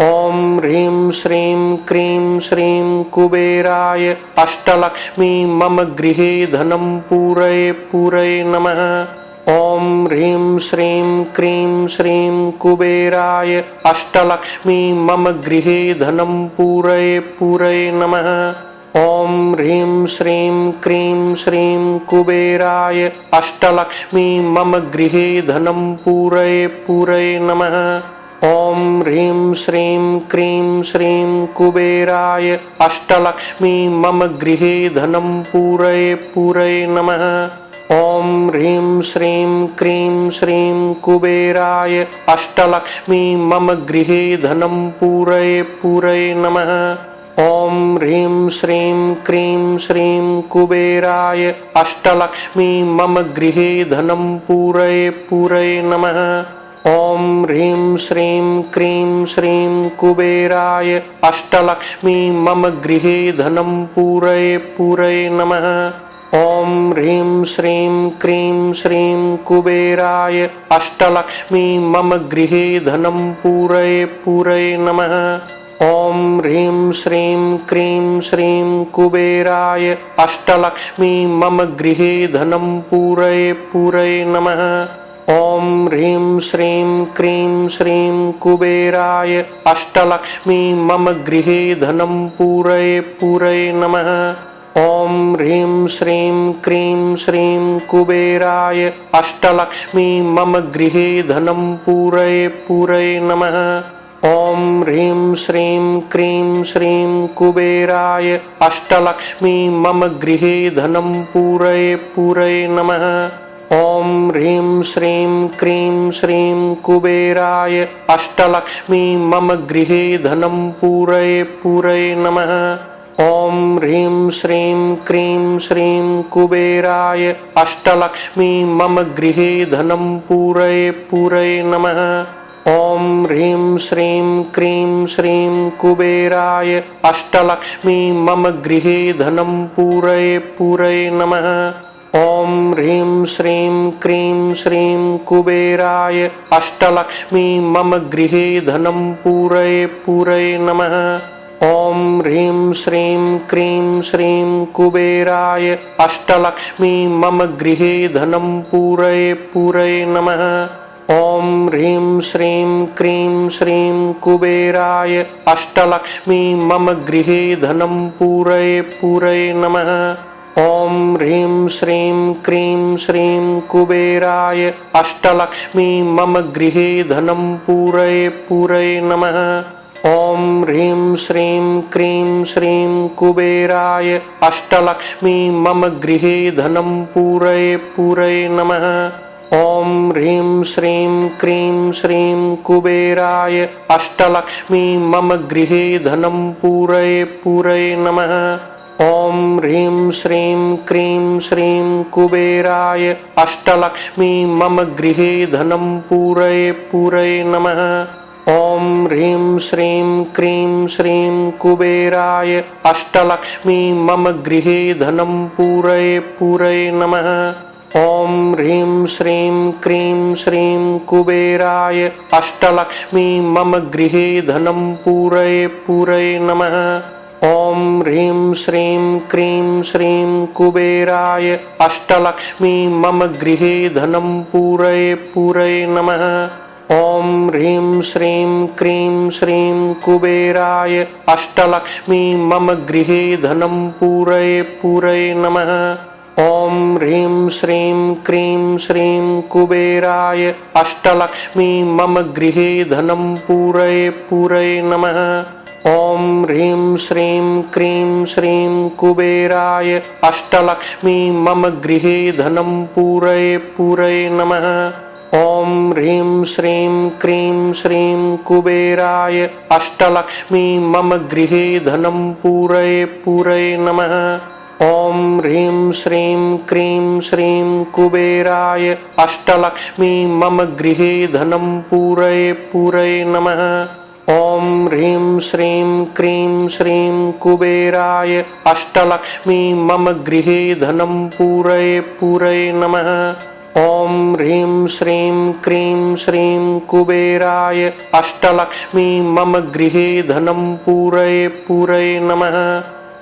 ॐ ह्रीं श्रीं क्रीं श्रीं कुबेराय अष्टलक्ष्मी मम गृहे धनं पूरय पूरय नमः। ॐ ह्रीं श्रीं क्रीं श्रीं कुबेराय अष्टलक्ष्मी मम गृहे धनं पूरय पूरय नमः। ॐ ह्रीं श्रीं क्रीं श्रीं कुबेराय अष्टलक्ष्मी मम गृहे धनं पूरय पूरय नमः। ॐ ह्रीं श्रीं क्रीं श्रीं कुबेराय अष्टलक्ष्मी मम गृहे धनं पूरय पूरय नमः। ॐ ह्रीं श्रीं क्रीं श्रीं कुबेराय अष्टलक्ष्मी मम गृहे धनं पूरय पूरय नमः। ॐ ह्रीं श्रीं क्रीं श्रीं कुबेराय अष्टलक्ष्मी मम गृहे धनं पूरय पूरय नमः। ॐ ह्रीं श्रीं क्रीं श्रीं कुबेराय अष्टलक्ष्मी मम गृहे धनं पूरय पूरय नमः। ॐ ह्रीं श्रीं क्रीं श्रीं कुबेराय अष्टलक्ष्मी मम गृहे धनं पूरय पूरय नमः। ॐ ह्रीं श्रीं क्रीं श्रीं कुबेराय अष्टलक्ष्मी मम गृहे धनं पूरय पूरय नमः। ॐ ह्रीं श्रीं क्रीं श्रीं कुबेराय अष्टलक्ष्मी मम गृहे धनं पूरय पूरय नमः। ॐ ह्रीं श्रीं क्रीं श्रीं कुबेराय अष्टलक्ष्मी मम गृहे धनं पूरय पूरय नमः। ॐ ह्रीं श्रीं क्रीं श्रीं कुबेराय अष्टलक्ष्मी मम गृहे धनं पूरय पूरय नमः। ॐ ह्रीं श्रीं क्रीं श्रीं कुबेराय अष्टलक्ष्मी मम गृहे धनं पूरय पूरय नमः। ॐ ह्रीं श्रीं क्रीं श्रीं कुबेराय अष्टलक्ष्मी मम गृहे धनं पूरय पूरय नमः। ॐ ह्रीं श्रीं क्रीं श्रीं कुबेराय अष्टलक्ष्मी मम गृहे धनं पूरय पूरय नमः। ॐ ह्रीं श्रीं क्रीं श्रीं कुबेराय अष्टलक्ष्मी मम गृहे धनं पूरय पूरय नमः। ॐ ह्रीं श्रीं क्रीं श्रीं कुबेराय अष्टलक्ष्मी मम गृहे धनं पूरय पूरय नमः। ॐ ह्रीं श्रीं क्रीं श्रीं कुबेराय अष्टलक्ष्मी मम गृहे धनं पूरय पूरय नमः। ॐ ह्रीं श्रीं क्रीं श्रीं कुबेराय अष्टलक्ष्मी मम गृहे धनं पूरय पूरय नमः। ॐ ह्रीं श्रीं क्रीं श्रीं कुबेराय अष्टलक्ष्मी मम गृहे धनं पूरय पूरय नमः। ॐ ह्रीं श्रीं क्रीं श्रीं कुबेराय अष्टलक्ष्मी मम गृहे धनं पूरय पूरय नमः। ॐ ह्रीं श्रीं क्रीं श्रीं कुबेराय अष्टलक्ष्मी मम गृहे धनं पूरय पूरय नमः। ॐ ह्रीं श्रीं क्रीं श्रीं कुबेराय अष्टलक्ष्मी मम गृहे धनं पूरय पूरय नमः। ॐ ह्रीं श्रीं क्रीं श्रीं कुबेराय अष्टलक्ष्मी मम गृहे धनं पूरय पूरय नमः। ॐ ह्रीं श्रीं क्रीं श्रीं कुबेराय अष्टलक्ष्मी मम गृहे धनं पूरय पूरय नमः। ॐ ह्रीं श्रीं क्रीं श्रीं कुबेराय अष्टलक्ष्मी मम गृहे धनं पूरय पूरय नमः। ॐ ह्रीं श्रीं क्रीं श्रीं कुबेराय अष्टलक्ष्मी मम गृहे धनं पूरय पूरय नमः। ॐ ह्रीं श्रीं क्रीं श्रीं कुबेराय अष्टलक्ष्मी मम गृहे धनं पूरय पूरय नमः। ॐ ह्रीं श्रीं क्रीं श्रीं कुबेराय अष्टलक्ष्मी मम गृहे धनं पूरय पूरय नमः। ॐ ह्रीं श्रीं क्रीं श्रीं कुबेराय अष्टलक्ष्मी मम गृहे धनं पूरय पूरय नमः। ॐ ह्रीं श्रीं क्रीं श्रीं कुबेराय अष्टलक्ष्मी मम गृहे धनं पूरय पूरय नमः। ॐ ह्रीं श्रीं क्रीं श्रीं कुबेराय अष्टलक्ष्मी मम गृहे धनं पूरये नमः।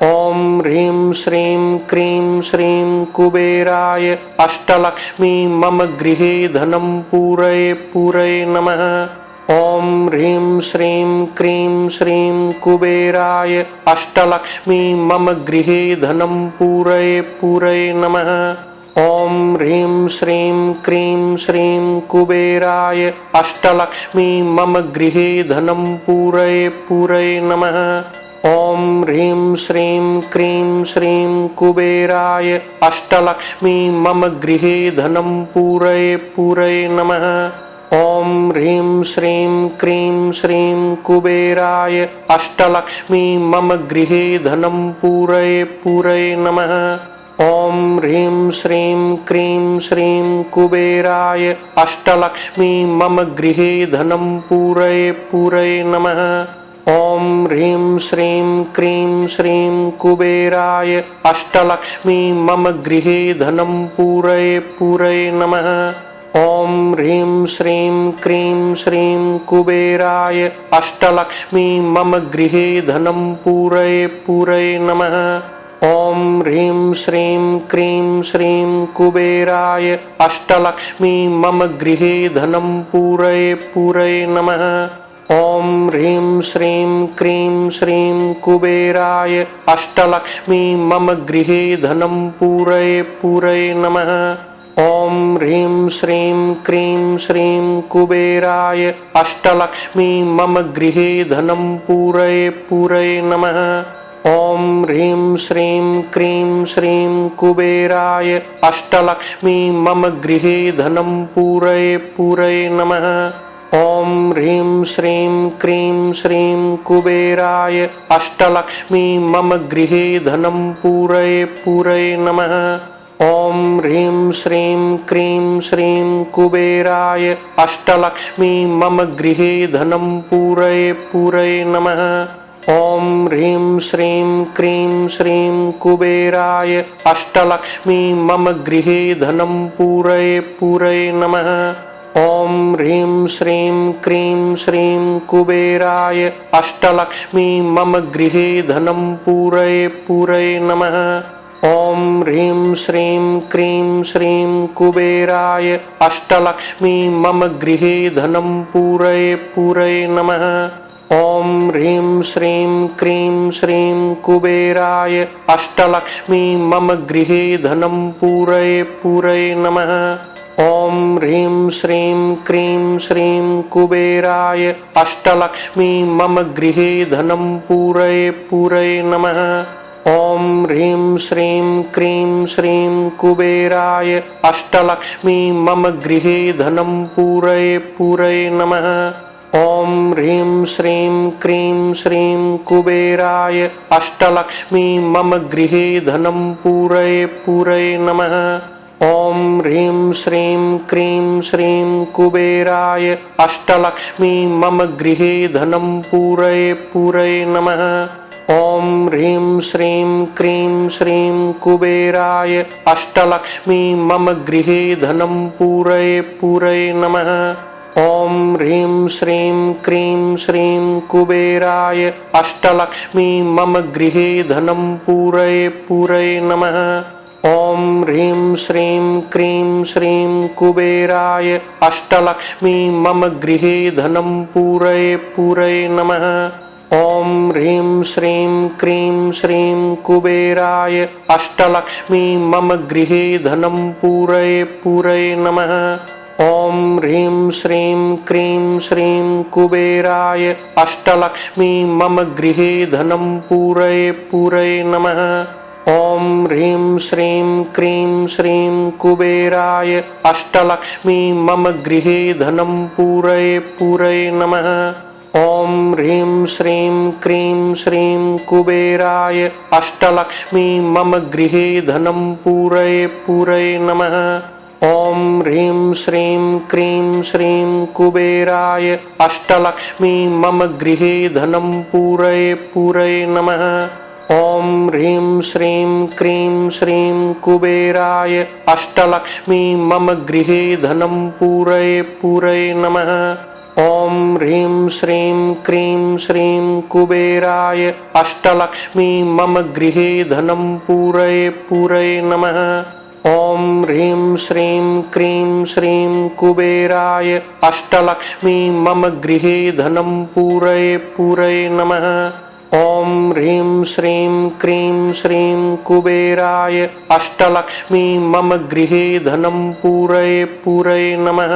ॐ ह्रीं श्रीं क्रीं श्रीं कुबेराय अष्टलक्ष्मी मम गृहे धनं पूरये नमः। ॐ ह्रीं श्रीं क्रीं श्रीं कुबेराय अष्टलक्ष्मी मम गृहे धनं पूरये नमः। ॐ ह्रीं श्रीं क्रीं श्रीं कुबेराय अष्टलक्ष्मी मम गृहे धनं पूरये नमः। ॐ ह्रीं श्रीं क्रीं श्रीं कुबेराय अष्टलक्ष्मी मम गृहे धनं पूरये नमः। ॐ ह्रीं श्रीं क्रीं श्रीं कुबेराय अष्टलक्ष्मी मम गृहे धनं पूरये नमः। ॐ ह्रीं श्रीं क्रीं श्रीं कुबेराय अष्टलक्ष्मी मम गृहे धनं पूरये नमः। ॐ ह्रीं श्रीं क्रीं श्रीं कुबेराय अष्टलक्ष्मी मम गृहे धनं पूरये नमः। ॐ ह्रीं श्रीं क्रीं श्रीं कुबेराय अष्टलक्ष्मी मम गृहे धनं पूरये नमः। ॐ ह्रीं श्रीं क्रीं श्रीं कुबेराय अष्टलक्ष्मी मम गृहे धनं पूरये नमः। ॐ ह्रीं श्रीं क्रीं श्रीं कुबेराय अष्टलक्ष्मी मम गृहे धनं पूरये नमः। ॐ ह्रीं श्रीं क्रीं श्रीं कुबेराय अष्टलक्ष्मी मम गृहे धनं पूरये नमः। ॐ ह्रीं श्रीं क्रीं श्रीं कुबेराय अष्टलक्ष्मी मम गृहे धनं पूरये नमः। ॐ ह्रीं श्रीं क्रीं श्रीं कुबेराय अष्टलक्ष्मी मम गृहे धनं पूरये नमः। ॐ ह्रीं श्रीं क्रीं श्रीं कुबेराय अष्टलक्ष्मी मम गृहे धनं पूरये नमः। ॐ ह्रीं श्रीं क्रीं श्रीं कुबेराय अष्टलक्ष्मी मम गृहे धनं पूरये नमः। ॐ ह्रीं श्रीं क्रीं श्रीं कुबेराय अष्टलक्ष्मी मम गृहे धनं पूरये नमः। ॐ ह्रीं श्रीं क्रीं श्रीं कुबेराय अष्टलक्ष्मी मम गृहे धनं पूरये नमः। ॐ ह्रीं श्रीं क्रीं श्रीं कुबेराय अष्टलक्ष्मी मम गृहे धनं पूरये नमः। ॐ ह्रीं श्रीं क्रीं श्रीं कुबेराय अष्टलक्ष्मी मम गृहे धनं पूरये नमः। ॐ ह्रीं श्रीं क्रीं श्रीं कुबेराय अष्टलक्ष्मी मम गृहे धनं पूरये नमः। ॐ ह्रीं श्रीं क्रीं श्रीं कुबेराय अष्टलक्ष्मी मम गृहे धनं पूरये नमः। ॐ ह्रीं श्रीं क्रीं श्रीं कुबेराय अष्टलक्ष्मी मम गृहे धनं पूरये नमः। ॐ ह्रीं श्रीं क्रीं श्रीं कुबेराय अष्टलक्ष्मी मम गृहे धनं पूरये नमः। ॐ ह्रीं श्रीं क्रीं श्रीं कुबेराय अष्टलक्ष्मी मम गृहे धनं पूरये नमः। ॐ ह्रीं श्रीं क्रीं श्रीं कुबेराय अष्टलक्ष्मी मम गृहे धनं पूरये नमः। ॐ ह्रीं श्रीं क्रीं श्रीं कुबेराय अष्टलक्ष्मी मम गृहे धनं पूरये नमः। ॐ ह्रीं श्रीं क्रीं श्रीं कुबेराय अष्टलक्ष्मी मम गृहे धनं पूरये नमः। ॐ ह्रीं श्रीं क्रीं श्रीं कुबेराय अष्टलक्ष्मी मम गृहे धनं पूरये नमः। ॐ ह्रीं श्रीं क्रीं श्रीं कुबेराय अष्टलक्ष्मी मम गृहे धनं पूरये नमः। ॐ ह्रीं श्रीं क्रीं श्रीं कुबेराय अष्टलक्ष्मी मम गृहे धनं पूरये नमः। ॐ ह्रीं श्रीं क्रीं श्रीं कुबेराय अष्टलक्ष्मी मम गृहे धनं पूरये पूरये नमः। ॐ ह्रीं श्रीं क्रीं श्रीं कुबेराय अष्टलक्ष्मी मम गृहे धनं पूरये पूरये नमः। ॐ ह्रीं श्रीं क्रीं श्रीं कुबेराय अष्टलक्ष्मी मम गृहे धनं पूरये पूरये नमः। ॐ ह्रीं श्रीं क्रीं श्रीं कुबेराय अष्टलक्ष्मी मम गृहे धनं पूरये पूरये नमः।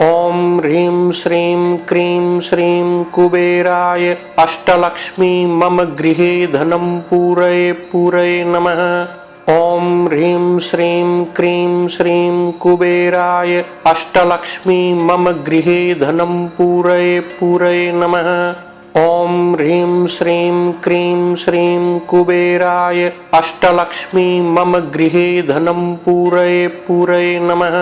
ॐ ह्रीं श्रीं क्रीं श्रीं कुबेराय अष्टलक्ष्मी मम गृहे धनं पूरये पूरये नमः। ॐ ह्रीं श्रीं क्रीं श्रीं कुबेराय अष्टलक्ष्मी मम गृहे धनं पूरये पूरये नमः। ॐ ह्रीं श्रीं क्रीं श्रीं कुबेराय अष्टलक्ष्मी मम गृहे धनं पूरये पूरये नमः।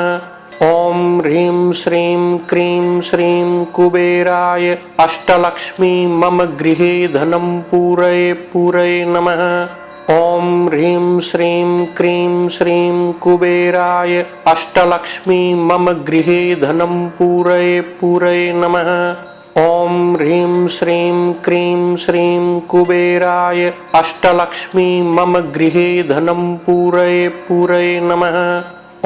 ॐ ह्रीं श्रीं क्रीं श्रीं कुबेराय अष्टलक्ष्मी मम गृहे धनं पूरये पूरये नमः। ॐ ह्रीं श्रीं क्रीं श्रीं कुबेराय अष्टलक्ष्मी मम गृहे धनं पूरये पूरये नमः। ॐ ह्रीं श्रीं क्रीं श्रीं कुबेराय अष्टलक्ष्मी मम गृहे धनं पूरये पूरये नमः।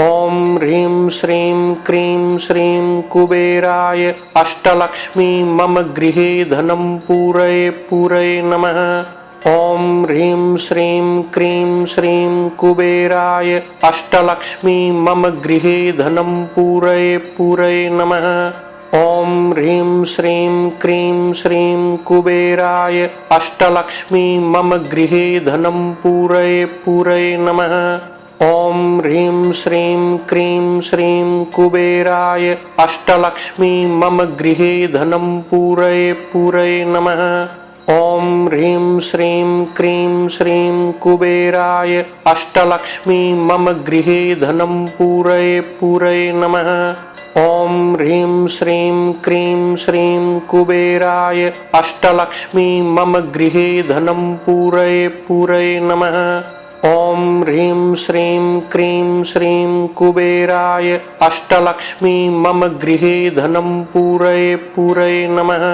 ॐ ह्रीं श्रीं क्रीं श्रीं कुबेराय अष्टलक्ष्मी मम गृहे धनं पूरये पूरये नमः। ॐ ह्रीं श्रीं क्रीं श्रीं कुबेराय अष्टलक्ष्मी मम गृहे धनं पूरये पूरये नमः। ॐ ह्रीं श्रीं क्रीं श्रीं कुबेराय अष्टलक्ष्मी मम गृहे धनं पूरये पूरये नमः। ॐ ह्रीं श्रीं क्रीं श्रीं कुबेराय अष्टलक्ष्मी मम गृहे धनं पूरये पूरये नमः। ॐ ह्रीं श्रीं क्रीं श्रीं कुबेराय अष्टलक्ष्मी मम गृहे धनं पूरये पूरये नमः। ॐ ह्रीं श्रीं क्रीं श्रीं कुबेराय अष्टलक्ष्मी मम गृहे धनं पूरये पूरये नमः। ॐ ह्रीं श्रीं क्रीं श्रीं कुबेराय अष्टलक्ष्मी मम गृहे धनं पूरये पूरये नमः।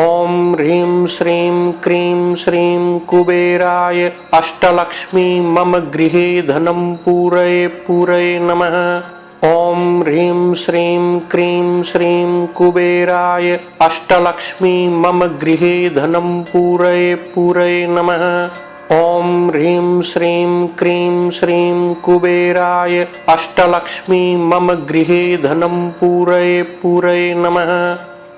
ॐ ह्रीं श्रीं क्रीं श्रीं कुबेराय अष्टलक्ष्मी मम गृहे धनं पूरये पूरये नमः। ॐ ह्रीं श्रीं क्रीं श्रीं कुबेराय अष्टलक्ष्मी मम गृहे धनं पूरये पूरये नमः। ॐ ह्रीं श्रीं क्रीं श्रीं कुबेराय अष्टलक्ष्मी मम गृहे धनं पूरये पूरये नमः।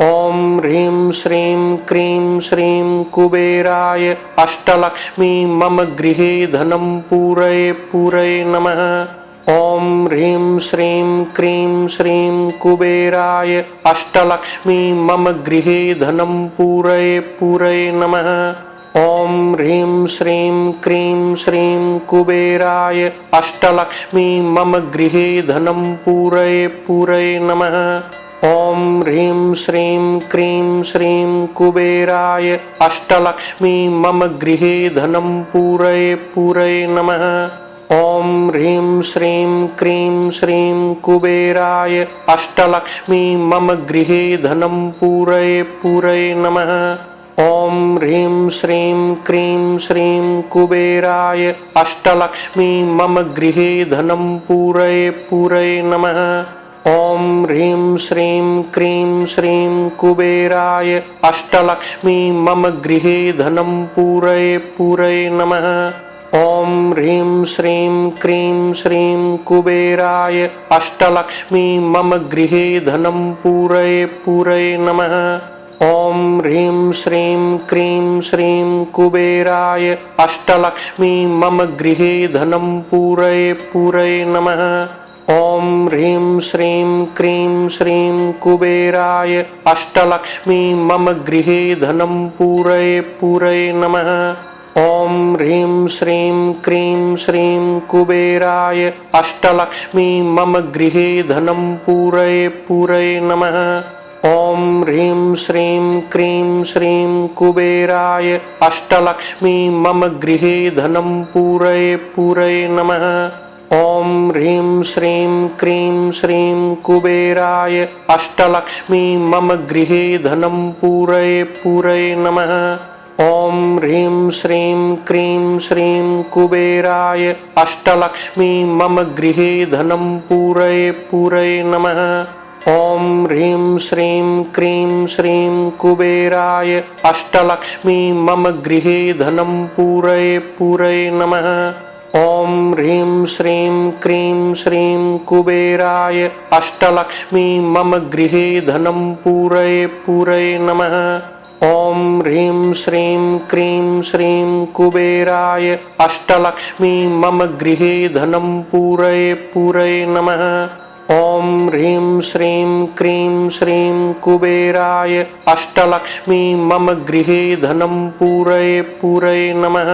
ॐ ह्रीं श्रीं क्रीं श्रीं कुबेराय अष्टलक्ष्मी मम गृहे धनं पूरये पूरये नमः। ॐ ह्रीं श्रीं क्रीं श्रीं कुबेराय अष्टलक्ष्मी मम गृहे धनं पूरये पूरये नमः। ॐ ह्रीं श्रीं क्रीं श्रीं कुबेराय अष्टलक्ष्मी मम गृहे धनं पूरये पूरये नमः। ॐ ह्रीं श्रीं क्रीं श्रीं कुबेराय अष्टलक्ष्मी मम गृहे धनं पूरये पूरये नमः। ॐ ह्रीं श्रीं क्रीं श्रीं कुबेराय अष्टलक्ष्मी मम गृहे धनं पूरये पूरये नमः। ॐ ह्रीं श्रीं क्रीं श्रीं कुबेराय अष्टलक्ष्मी मम गृहे धनं पूरये पूरये नमः। ॐ ह्रीं श्रीं क्रीं श्रीं कुबेराय अष्टलक्ष्मी मम गृहे धनं पूरये पूरये नमः। ॐ ह्रीं श्रीं क्रीं श्रीं कुबेराय अष्टलक्ष्मी मम गृहे धनं पूरये पूरये नमः। ॐ ह्रीं श्रीं क्रीं श्रीं कुबेराय अष्टलक्ष्मी मम गृहे धनं पूरये पूरये नमः। ॐ ह्रीं श्रीं क्रीं श्रीं कुबेराय अष्टलक्ष्मी मम गृहे धनं पूरये पूरये नमः। ॐ ह्रीं श्रीं क्रीं श्रीं कुबेराय अष्टलक्ष्मी मम गृहे धनं पूरये पूरये नमः। ॐ ह्रीं श्रीं क्रीं श्रीं कुबेराय अष्टलक्ष्मी मम गृहे धनं पूरये नमः। ॐ ह्रीं श्रीं क्रीं श्रीं कुबेराय अष्टलक्ष्मी मम गृहे धनं पूरये नमः। ॐ ह्रीं श्रीं क्रीं श्रीं कुबेराय अष्टलक्ष्मी मम गृहे धनं पूरये नमः। ॐ ह्रीं श्रीं क्रीं श्रीं कुबेराय अष्टलक्ष्मी मम गृहे धनं पूरये नमः। ॐ ह्रीं श्रीं क्रीं श्रीं कुबेराय अष्टलक्ष्मी मम गृहे धनं पूरये नमः। ॐ ह्रीं श्रीं क्रीं श्रीं कुबेराय अष्टलक्ष्मी मम गृहे धनं पूरये नमः। ॐ ह्रीं श्रीं क्रीं श्रीं कुबेराय अष्टलक्ष्मी मम गृहे धनं पूरये नमः।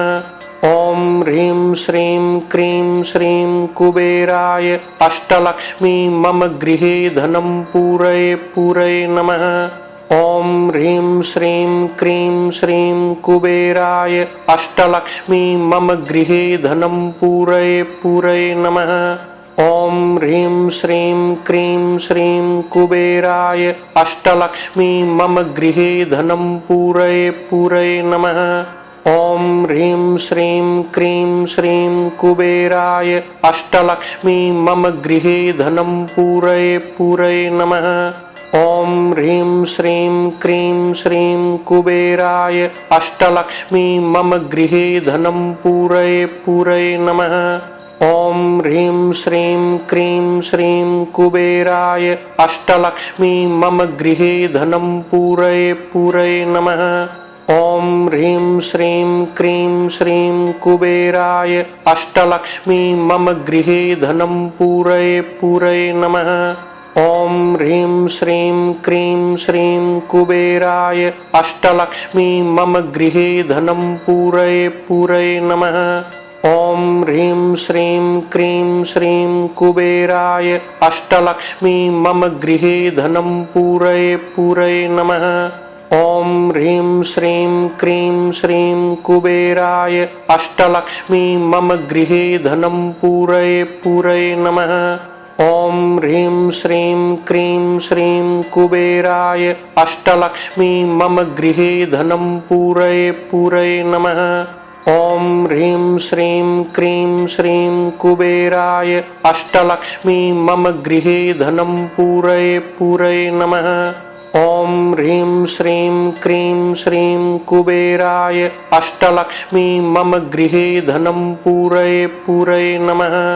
ॐ ह्रीं श्रीं क्रीं श्रीं कुबेराय अष्टलक्ष्मी मम गृहे धनं पूरये नमः। ॐ ह्रीं श्रीं क्रीं श्रीं कुबेराय अष्टलक्ष्मी मम गृहे धनं पूरये नमः। ॐ ह्रीं श्रीं क्रीं श्रीं कुबेराय अष्टलक्ष्मी मम गृहे धनं पूरये नमः। ॐ ह्रीं श्रीं क्रीं श्रीं कुबेराय अष्टलक्ष्मी मम गृहे धनं पूरये नमः। ॐ ह्रीं श्रीं क्रीं श्रीं कुबेराय अष्टलक्ष्मी मम गृहे धनं पूरये नमः। ॐ ह्रीं श्रीं क्रीं श्रीं कुबेराय अष्टलक्ष्मी मम गृहे धनं पूरये नमः। ॐ ह्रीं श्रीं क्रीं श्रीं कुबेराय अष्टलक्ष्मी मम गृहे धनं पूरये नमः। ॐ ह्रीं श्रीं क्रीं श्रीं कुबेराय अष्टलक्ष्मी मम गृहे धनं पूरये नमः। ॐ ह्रीं श्रीं क्रीं श्रीं कुबेराय अष्टलक्ष्मी मम गृहे धनं पूरये नमः। ॐ ह्रीं श्रीं क्रीं श्रीं कुबेराय अष्टलक्ष्मी मम गृहे धनं पूरये नमः। ॐ ह्रीं श्रीं क्रीं श्रीं कुबेराय अष्टलक्ष्मी मम गृहे धनं पूरये नमः। ॐ ह्रीं श्रीं क्रीं श्रीं कुबेराय अष्टलक्ष्मी मम गृहे धनं पूरये नमः। ॐ ह्रीं श्रीं क्रीं श्रीं कुबेराय अष्टलक्ष्मी मम गृहे धनं पूरये नमः।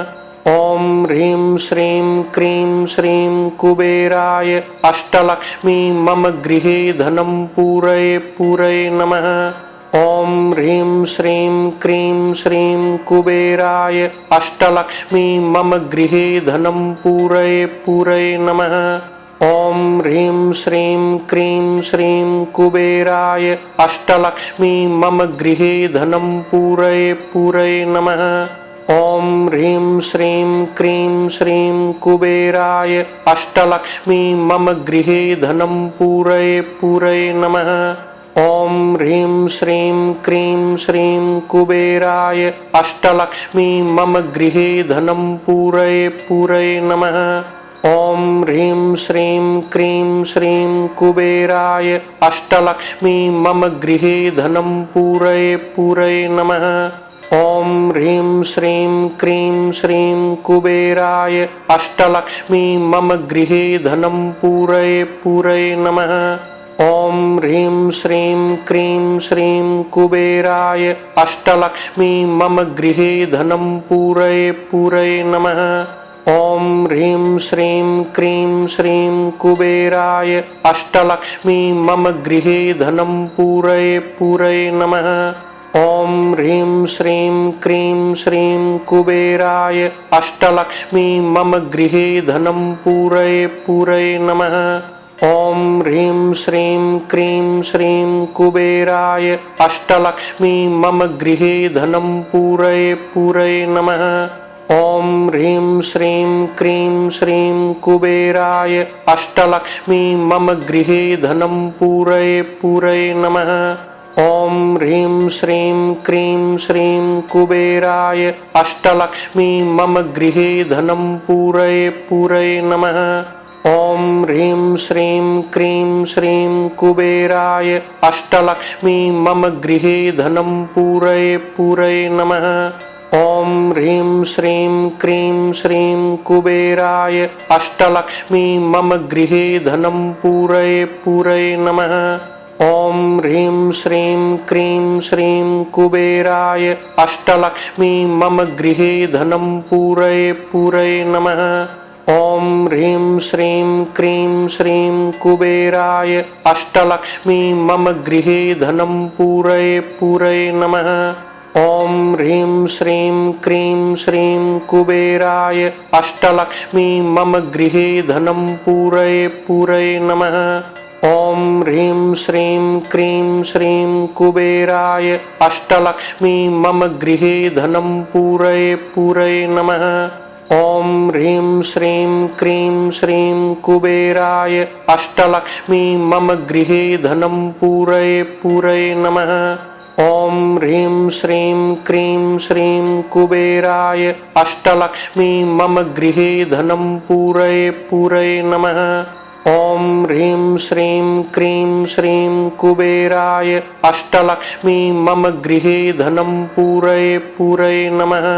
ॐ ह्रीं श्रीं क्रीं श्रीं कुबेराय अष्टलक्ष्मी मम गृहे धनं पूरये नमः। ॐ ह्रीं श्रीं क्रीं श्रीं कुबेराय अष्टलक्ष्मी मम गृहे धनं पूरये नमः। ॐ ह्रीं श्रीं क्रीं श्रीं कुबेराय अष्टलक्ष्मी मम गृहे धनं पूरये नमः। ॐ ह्रीं श्रीं क्रीं श्रीं कुबेराय अष्टलक्ष्मी मम गृहे धनं पूरये नमः। ॐ ह्रीं श्रीं क्रीं श्रीं कुबेराय अष्टलक्ष्मी मम गृहे धनं पूरये नमः। ॐ ह्रीं श्रीं क्रीं श्रीं कुबेराय अष्टलक्ष्मी मम गृहे धनं पूरये नमः। ॐ ह्रीं श्रीं क्रीं श्रीं कुबेराय अष्टलक्ष्मी मम गृहे धनं पूरये नमः। ॐ ह्रीं श्रीं क्रीं श्रीं कुबेराय अष्टलक्ष्मी मम गृहे धनं पूरये नमः। ॐ ह्रीं श्रीं क्रीं श्रीं कुबेराय अष्टलक्ष्मी मम गृहे धनं पूरये नमः। ॐ ह्रीं श्रीं क्रीं श्रीं कुबेराय अष्टलक्ष्मी मम गृहे धनं पूरये नमः। ॐ ह्रीं श्रीं क्रीं श्रीं कुबेराय अष्टलक्ष्मी मम गृहे धनं पूरये नमः। ॐ ह्रीं श्रीं क्रीं श्रीं कुबेराय अष्टलक्ष्मी मम गृहे धनं पूरये नमः। ॐ ह्रीं श्रीं क्रीं श्रीं कुबेराय अष्टलक्ष्मी मम गृहे धनं पूरये नमः। ॐ ह्रीं श्रीं क्रीं श्रीं कुबेराय अष्टलक्ष्मी मम गृहे धनं पूरये नमः। ॐ ह्रीं श्रीं क्रीं श्रीं कुबेराय अष्टलक्ष्मी मम गृहे धनं पूरये नमः। ॐ ह्रीं श्रीं क्रीं श्रीं कुबेराय अष्टलक्ष्मी मम गृहे धनं पूरये नमः। ॐ ह्रीं श्रीं क्रीं श्रीं कुबेराय अष्टलक्ष्मी मम गृहे धनं पूरये नमः। ॐ ह्रीं श्रीं क्रीं श्रीं कुबेराय अष्टलक्ष्मी मम गृहे धनं पूरये नमः। ॐ ह्रीं श्रीं क्रीं श्रीं कुबेराय अष्टलक्ष्मी मम गृहे धनं पूरये नमः। ॐ ह्रीं श्रीं क्रीं श्रीं कुबेराय अष्टलक्ष्मी मम गृहे धनं पूरये नमः। ॐ ह्रीं श्रीं क्रीं श्रीं कुबेराय अष्टलक्ष्मी मम गृहे धनं पूरये नमः। ॐ ह्रीं श्रीं क्रीं श्रीं कुबेराय अष्टलक्ष्मी मम गृहे धनं पूरये नमः।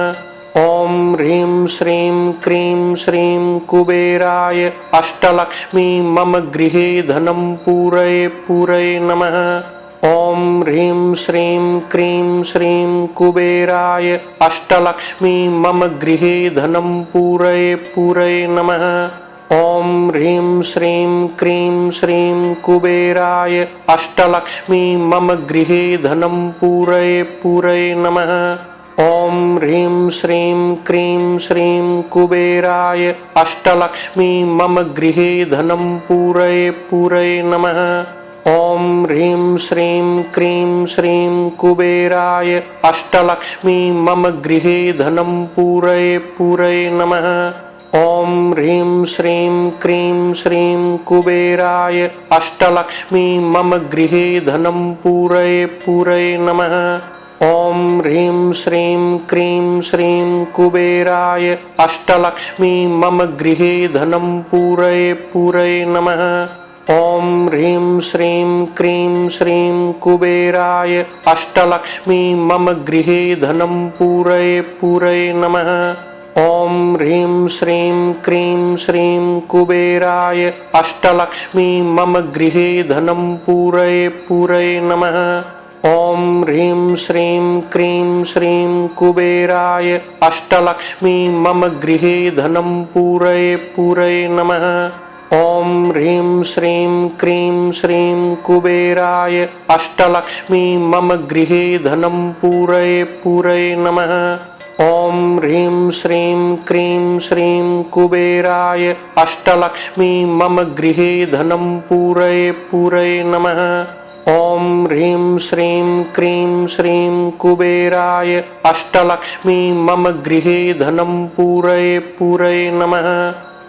ॐ ह्रीं श्रीं क्रीं श्रीं कुबेराय अष्टलक्ष्मी मम गृहे धनं पूरये नमः। ॐ ह्रीं श्रीं क्रीं श्रीं कुबेराय अष्टलक्ष्मी मम गृहे धनं पूरये नमः। ॐ ह्रीं श्रीं क्रीं श्रीं कुबेराय अष्टलक्ष्मी मम गृहे धनं पूरये नमः। ॐ ह्रीं श्रीं क्रीं श्रीं कुबेराय अष्टलक्ष्मी मम गृहे धनं पूरये नमः। ॐ ह्रीं श्रीं क्रीं श्रीं कुबेराय अष्टलक्ष्मी मम गृहे धनं पूरये नमः। ॐ ह्रीं श्रीं क्रीं श्रीं कुबेराय अष्टलक्ष्मी मम गृहे धनं पूरये नमः। ॐ ह्रीं श्रीं क्रीं श्रीं कुबेराय अष्टलक्ष्मी मम गृहे धनं पूरये नमः। ॐ ह्रीं श्रीं क्रीं श्रीं कुबेराय अष्टलक्ष्मी मम गृहे धनं पूरये नमः। ॐ ह्रीं श्रीं क्रीं श्रीं कुबेराय अष्टलक्ष्मी मम गृहे धनं पूरये नमः। ॐ ह्रीं श्रीं क्रीं श्रीं कुबेराय अष्टलक्ष्मी मम गृहे धनं पूरये नमः। ॐ ह्रीं श्रीं क्रीं श्रीं कुबेराय अष्टलक्ष्मी मम गृहे धनं पूरये नमः। ॐ ह्रीं श्रीं क्रीं श्रीं कुबेराय अष्टलक्ष्मी मम गृहे धनं पूरये नमः। ॐ ह्रीं श्रीं क्रीं श्रीं कुबेराय अष्टलक्ष्मी मम गृहे धनं पूरये नमः।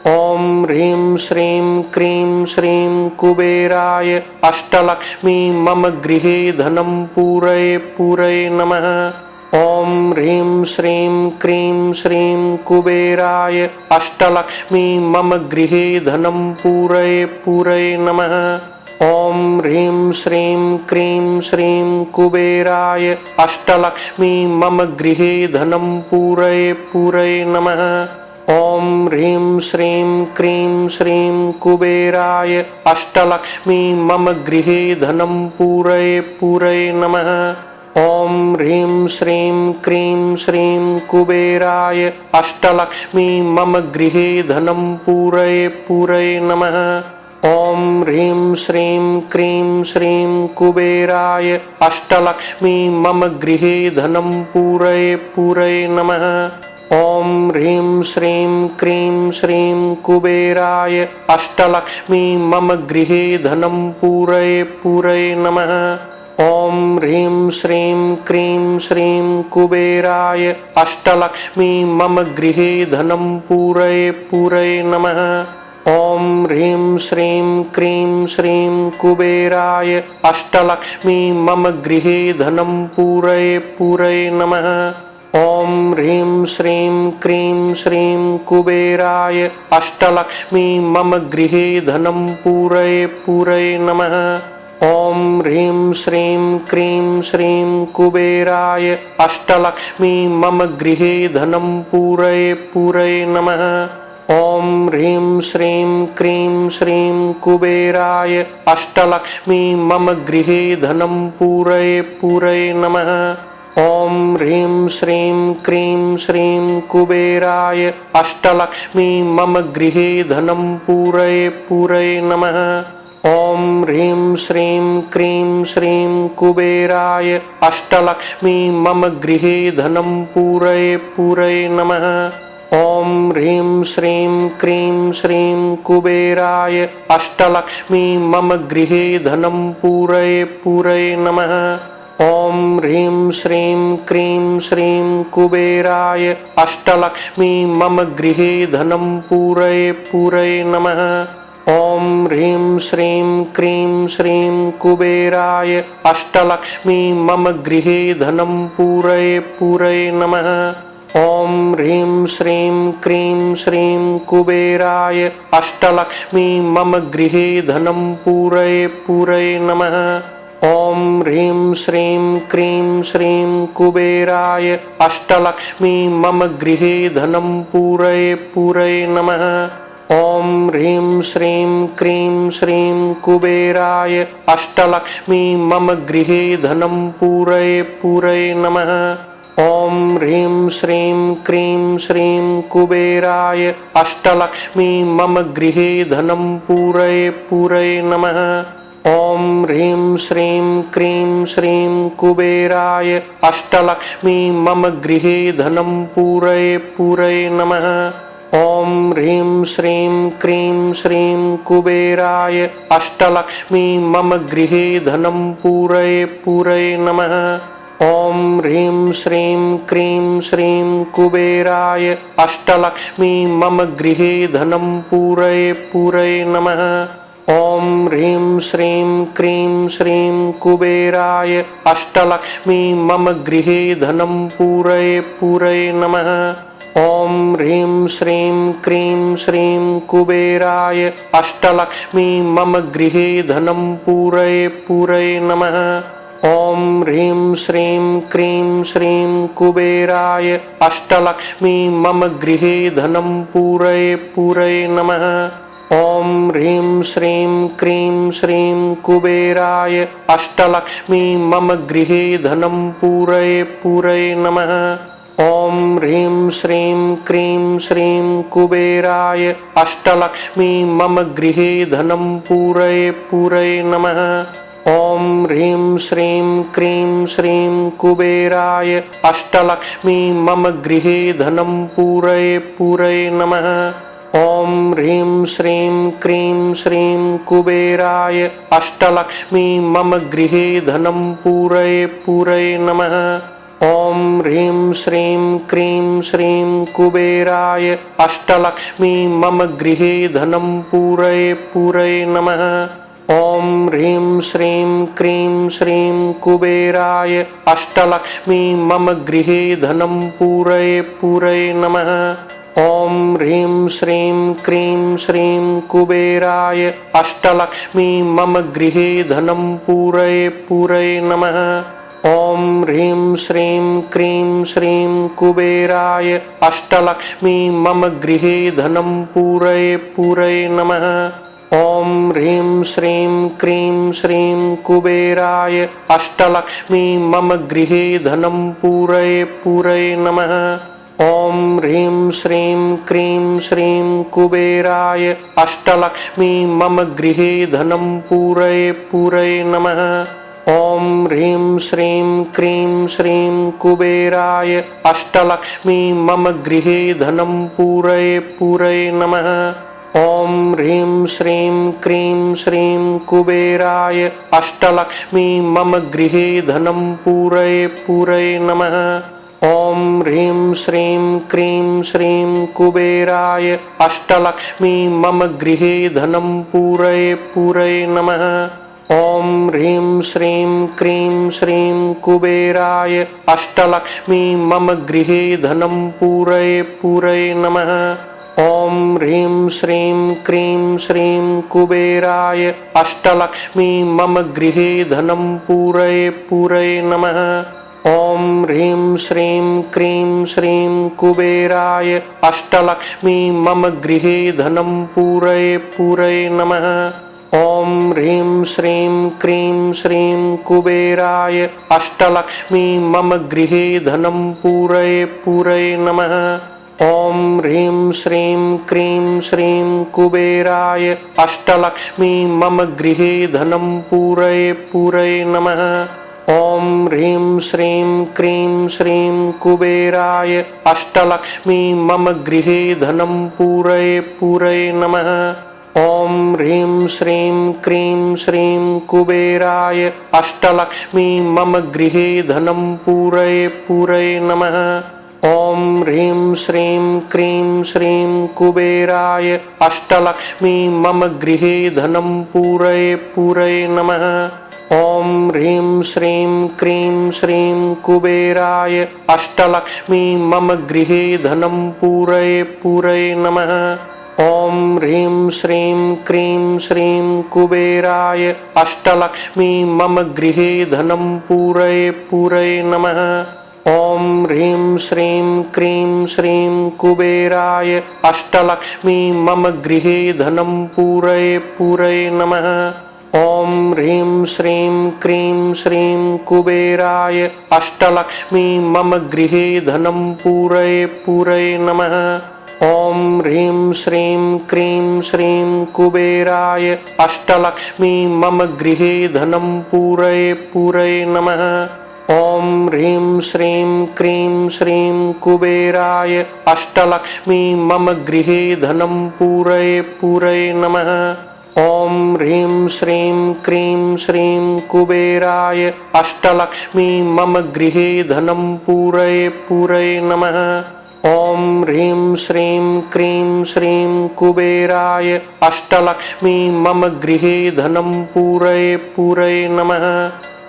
ॐ ह्रीं श्रीं क्रीं श्रीं कुबेराय अष्टलक्ष्मी मम गृहे धनं पूरये नमः। ॐ ह्रीं श्रीं क्रीं श्रीं कुबेराय अष्टलक्ष्मी मम गृहे धनं पूरये नमः। ॐ ह्रीं श्रीं क्रीं श्रीं कुबेराय अष्टलक्ष्मी मम गृहे धनं पूरये नमः। ॐ ह्रीं श्रीं क्रीं श्रीं कुबेराय अष्टलक्ष्मी मम गृहे धनं पूरये नमः। ॐ ह्रीं श्रीं क्रीं श्रीं कुबेराय अष्टलक्ष्मी मम गृहे धनं पूरये नमः। ॐ ह्रीं श्रीं क्रीं श्रीं कुबेराय अष्टलक्ष्मी मम गृहे धनं पूरये नमः। ॐ ह्रीं श्रीं क्रीं श्रीं कुबेराय अष्टलक्ष्मी मम गृहे धनं पूरये नमः। ॐ ह्रीं श्रीं क्रीं श्रीं कुबेराय अष्टलक्ष्मी मम गृहे धनं पूरय पूरय नमः। ॐ ह्रीं श्रीं क्रीं श्रीं कुबेराय अष्टलक्ष्मी मम गृहे धनं पूरय पूरय नमः। ॐ ह्रीं श्रीं क्रीं श्रीं कुबेराय अष्टलक्ष्मी मम गृहे धनं पूरय पूरय नमः। ॐ ह्रीं श्रीं क्रीं श्रीं कुबेराय अष्टलक्ष्मी मम गृहे धनं पूरय पूरय नमः। ॐ ह्रीं श्रीं क्रीं श्रीं कुबेराय अष्टलक्ष्मी मम गृहे धनं पूरय पूरय नमः। ॐ ह्रीं श्रीं क्रीं श्रीं कुबेराय अष्टलक्ष्मी मम गृहे धनं पूरय पूरय नमः। ॐ ह्रीं श्रीं क्रीं श्रीं कुबेराय अष्टलक्ष्मी मम गृहे धनं पूरय पूरय नमः। ॐ ह्रीं श्रीं क्रीं श्रीं कुबेराय अष्टलक्ष्मी मम गृहे धनं पूरय पूरय नमः। ॐ ह्रीं श्रीं क्रीं श्रीं कुबेराय अष्टलक्ष्मी मम गृहे धनं पूरय पूरय नमः। ॐ ह्रीं श्रीं क्रीं श्रीं कुबेराय अष्टलक्ष्मी मम गृहे धनं पूरय पूरय नमः। ॐ ह्रीं श्रीं क्रीं श्रीं कुबेराय अष्टलक्ष्मी मम गृहे धनं पूरय पूरय नमः। ॐ ह्रीं श्रीं क्रीं श्रीं कुबेराय अष्टलक्ष्मी मम गृहे धनं पूरय पूरय नमः। ॐ ह्रीं श्रीं क्रीं श्रीं कुबेराय अष्टलक्ष्मी मम गृहे धनं पूरय पूरय नमः। ॐ ह्रीं श्रीं क्रीं श्रीं कुबेराय अष्टलक्ष्मी मम गृहे धनं पूरय पूरय नमः। ॐ ह्रीं श्रीं क्रीं श्रीं कुबेराय अष्टलक्ष्मी मम गृहे धनं पूरय पूरय नमः। ॐ ह्रीं श्रीं क्रीं श्रीं कुबेराय अष्टलक्ष्मी मम गृहे धनं पूरय पूरय नमः। ॐ ह्रीं श्रीं क्रीं श्रीं कुबेराय अष्टलक्ष्मी मम गृहे धनं पूरय पूरय नमः। ॐ ह्रीं श्रीं क्रीं श्रीं कुबेराय अष्टलक्ष्मी मम गृहे धनं पूरय पूरय नमः। ॐ ह्रीं श्रीं क्रीं श्रीं कुबेराय अष्टलक्ष्मी मम गृहे धनं पूरय पूरय नमः। ॐ ह्रीं श्रीं क्रीं श्रीं कुबेराय अष्टलक्ष्मी मम गृहे धनं पूरय पूरय नमः। ॐ ह्रीं श्रीं क्रीं श्रीं कुबेराय अष्टलक्ष्मी मम गृहे धनं पूरय पूरय नमः। ॐ ह्रीं श्रीं क्रीं श्रीं कुबेराय अष्टलक्ष्मी मम गृहे धनं पूरय पूरय नमः। ॐ ह्रीं श्रीं क्रीं श्रीं कुबेराय अष्टलक्ष्मी मम गृहे धनं पूरय पूरय नमः। ॐ ह्रीं श्रीं क्रीं श्रीं कुबेराय अष्टलक्ष्मी मम गृहे धनं पूरय पूरय नमः। ॐ ह्रीं श्रीं क्रीं श्रीं कुबेराय अष्टलक्ष्मी मम गृहे धनं पूरय पूरय नमः। ॐ ह्रीं श्रीं क्रीं श्रीं कुबेराय अष्टलक्ष्मी मम गृहे धनं पूरय पूरय नमः। ॐ ह्रीं श्रीं क्रीं श्रीं कुबेराय अष्टलक्ष्मी मम गृहे धनं पूरय पूरय नमः। ॐ ह्रीं श्रीं क्रीं श्रीं कुबेराय अष्टलक्ष्मी मम गृहे धनं पूरय पूरय नमः। ॐ ह्रीं श्रीं क्रीं श्रीं कुबेराय अष्टलक्ष्मी मम गृहे धनं पूरय पूरय नमः। ॐ ह्रीं श्रीं क्रीं श्रीं कुबेराय अष्टलक्ष्मी मम गृहे धनं पूरय पूरय नमः। ॐ ह्रीं श्रीं क्रीं श्रीं कुबेराय अष्टलक्ष्मी मम गृहे धनं पूरय पूरय नमः। ॐ ह्रीं श्रीं क्रीं श्रीं कुबेराय अष्टलक्ष्मी मम गृहे धनं पूरये पूरये नमः। ॐ ह्रीं श्रीं क्रीं श्रीं कुबेराय अष्टलक्ष्मी मम गृहे धनं पूरये पूरये नमः। ॐ ह्रीं श्रीं क्रीं श्रीं कुबेराय अष्टलक्ष्मी मम गृहे धनं पूरये पूरये नमः। ॐ ह्रीं श्रीं क्रीं श्रीं कुबेराय अष्टलक्ष्मी मम गृहे धनं पूरये पूरये नमः। ॐ ह्रीं श्रीं क्रीं श्रीं कुबेराय अष्टलक्ष्मी मम गृहे धनं पूरये पूरये नमः। ॐ ह्रीं श्रीं क्रीं श्रीं कुबेराय अष्टलक्ष्मी मम गृहे धनं पूरये पूरये नमः। ॐ ह्रीं श्रीं क्रीं श्रीं कुबेराय अष्टलक्ष्मी मम गृहे धनं पूरये पूरये नमः। ॐ ह्रीं श्रीं क्रीं श्रीं कुबेराय अष्टलक्ष्मी मम गृहे धनं पूरये पूरये नमः। ॐ ह्रीं श्रीं क्रीं श्रीं कुबेराय अष्टलक्ष्मी मम गृहे धनं पूरये पूरये नमः। ॐ ह्रीं श्रीं क्रीं श्रीं कुबेराय अष्टलक्ष्मी मम गृहे धनं पूरये पूरये नमः। ॐ ह्रीं श्रीं क्रीं श्रीं कुबेराय अष्टलक्ष्मी मम गृहे धनं पूरये पूरये नमः। ॐ ह्रीं श्रीं क्रीं श्रीं कुबेराय अष्टलक्ष्मी मम गृहे धनं पूरये पूरये नमः। ॐ ह्रीं श्रीं क्रीं श्रीं कुबेराय अष्टलक्ष्मी मम गृहे धनं पूरये पूरये नमः। ॐ ह्रीं श्रीं क्रीं श्रीं कुबेराय अष्टलक्ष्मी मम गृहे धनं पूरये पूरये नमः। ॐ ह्रीं श्रीं क्रीं श्रीं कुबेराय अष्टलक्ष्मी मम गृहे धनं पूरये पूरये नमः। ॐ ह्रीं श्रीं क्रीं श्रीं कुबेराय अष्टलक्ष्मी मम गृहे धनं पूरये पूरये नमः। ॐ ह्रीं श्रीं क्रीं श्रीं कुबेराय अष्टलक्ष्मी मम गृहे धनं पूरये पूरये नमः। ॐ ह्रीं श्रीं क्रीं श्रीं कुबेराय अष्टलक्ष्मी मम गृहे धनं पूरये पूरये नमः।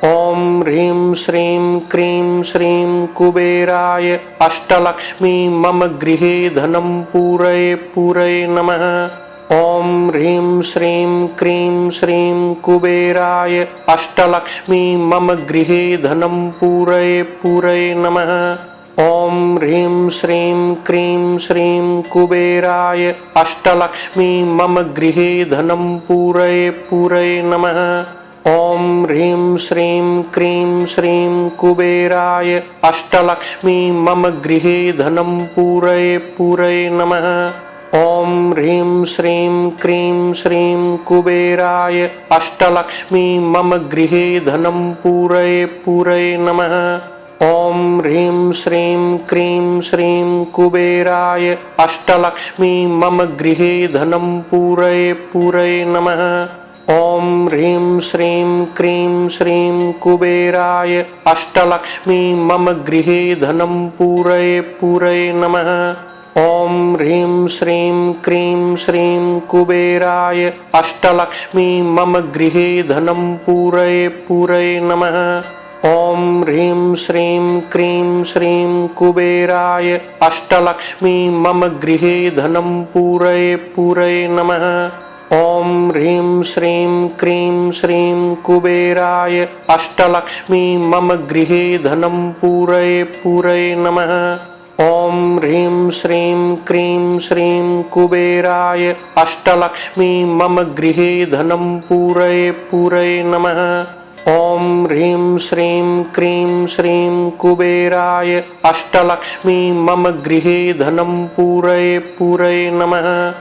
ॐ ह्रीं श्रीं क्रीं श्रीं कुबेराय अष्टलक्ष्मी मम गृहे धनं पूरये पूरये नमः। ॐ ह्रीं श्रीं क्रीं श्रीं कुबेराय अष्टलक्ष्मी मम गृहे धनं पूरये पूरये नमः। ॐ ह्रीं श्रीं क्रीं श्रीं कुबेराय अष्टलक्ष्मी मम गृहे धनं पूरये पूरये नमः। ॐ ह्रीं श्रीं क्रीं श्रीं कुबेराय अष्टलक्ष्मी मम गृहे धनं पूरये पूरये नमः। ॐ ह्रीं श्रीं क्रीं श्रीं कुबेराय अष्टलक्ष्मी मम गृहे धनं पूरये पूरये नमः। ॐ ह्रीं श्रीं क्रीं श्रीं कुबेराय अष्टलक्ष्मी मम गृहे धनं पूरये पूरये नमः। ॐ ह्रीं श्रीं क्रीं श्रीं कुबेराय अष्टलक्ष्मी मम गृहे धनं पूरये पूरये नमः। ॐ ह्रीं श्रीं क्रीं श्रीं कुबेराय अष्टलक्ष्मी मम गृहे धनं पूरये पूरये नमः। ॐ ह्रीं श्रीं क्रीं श्रीं कुबेराय अष्टलक्ष्मी मम गृहे धनं पूरये पूरये नमः। ॐ ह्रीं श्रीं क्रीं श्रीं कुबेराय अष्टलक्ष्मी मम गृहे धनं पूरये पूरये नमः। ॐ ह्रीं श्रीं क्रीं श्रीं कुबेराय अष्टलक्ष्मी मम गृहे धनं पूरये पूरये नमः। ॐ ह्रीं श्रीं क्रीं श्रीं कुबेराय अष्टलक्ष्मी मम गृहे धनं पूरये पूरये नमः।